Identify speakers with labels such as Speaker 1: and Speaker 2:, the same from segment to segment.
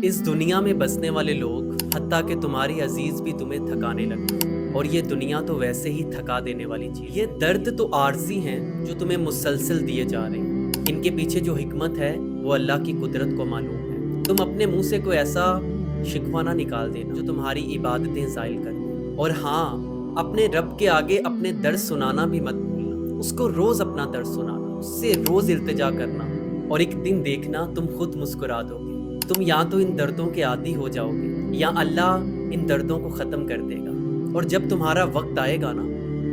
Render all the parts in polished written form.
Speaker 1: اس دنیا میں بسنے والے لوگ حتیٰ کہ تمہاری عزیز بھی تمہیں تھکانے لگتے ہیں، اور یہ دنیا تو ویسے ہی تھکا دینے والی چیز۔ یہ درد تو عارضی ہیں جو تمہیں مسلسل دیے جا رہے ہیں، ان کے پیچھے جو حکمت ہے وہ اللہ کی قدرت کو معلوم ہے۔ تم اپنے منہ سے کوئی ایسا شکوہ نہ نکال دینا جو تمہاری عبادتیں زائل کر دے، اور ہاں، اپنے رب کے آگے اپنے درد سنانا بھی مت بھولنا۔ اس کو روز اپنا درد سنانا، اس سے روز التجا کرنا، اور ایک دن دیکھنا تم خود مسکرا دو گے۔ تم یا تو ان دردوں کے عادی ہو جاؤ گے یا اللہ ان دردوں کو ختم کر دے گا، اور جب تمہارا وقت آئے گا نا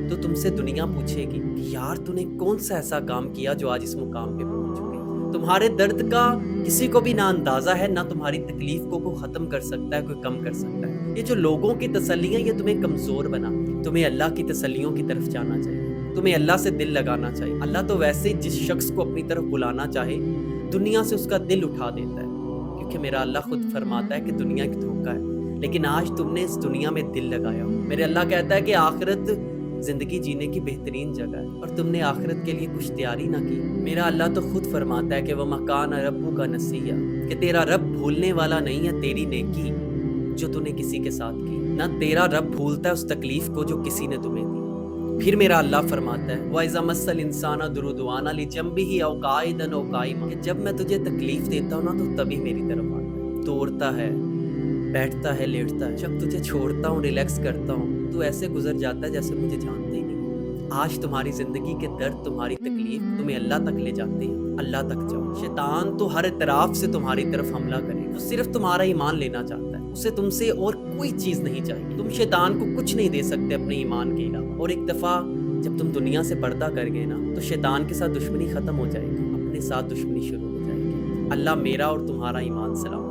Speaker 1: تو تم سے دنیا پوچھے گی کہ یار تو نے کون سا ایسا کام کیا جو آج اس مقام پہ پہنچ چکے۔ تمہارے درد کا کسی کو بھی نہ اندازہ ہے، نہ تمہاری تکلیف کو کوئی ختم کر سکتا ہے، کوئی کم کر سکتا ہے۔ یہ جو لوگوں کی تسلیاں یہ تمہیں کمزور بنا، تمہیں اللہ کی تسلیوں کی طرف جانا چاہیے، تمہیں اللہ سے دل لگانا چاہیے۔ اللہ تو ویسے ہی جس شخص کو اپنی طرف بلانا چاہے دنیا سے اس کا دل اٹھا دیتا ہے، کیونکہ میرا اللہ خود فرماتا ہے کہ دنیا کی دھوکہ ہے، لیکن آج تم نے اس دنیا میں دل لگایا ہو۔ میرے اللہ کہتا ہے کہ آخرت زندگی جینے کی بہترین جگہ ہے، اور تم نے آخرت کے لیے کچھ تیاری نہ کی۔ میرا اللہ تو خود فرماتا ہے کہ وَمَا كَانَ رَبُّكَ نَسِيًّا، کہ تیرا رب بھولنے والا نہیں ہے تیری نیکی جو تو نے کسی کے ساتھ کی، نہ تیرا رب بھولتا ہے اس تکلیف کو جو کسی نے تمہیں دی۔ پھر میرا اللہ فرماتا ہے وَإِذَا مَسَّ الْإِنسَانَ ضُرٌّ دُعَانَا لِجَنبِهِ أَوْ قَاعِدًا أَوْ قَائِمًا، کہ جب میں تجھے تکلیف دیتا ہوں نا تو تبھی میری طرف آتا ہے، توڑتا ہے، بیٹھتا ہے، لیٹتا ہے۔ جب تجھے چھوڑتا ہوں، ریلیکس کرتا ہوں، تو ایسے گزر جاتا ہے جیسے مجھے جانتے ہی نہیں۔ آج تمہاری زندگی کے درد، تمہاری تکلیف تمہیں اللہ تک لے جاتے ہیں۔ اللہ تک جاؤ۔ شیطان تو ہر اطراف سے تمہاری طرف حملہ کرے، وہ صرف تمہارا ایمان لینا چاہتا ہے، اسے تم سے اور کوئی چیز نہیں چاہیے۔ تم شیطان کو کچھ نہیں دے سکتے اپنے ایمان کے علاوہ، اور ایک دفعہ جب تم دنیا سے پردہ کر گئے نا تو شیطان کے ساتھ دشمنی ختم ہو جائے گی، اپنے ساتھ دشمنی شروع ہو جائے گی۔ اللہ میرا اور تمہارا ایمان سلام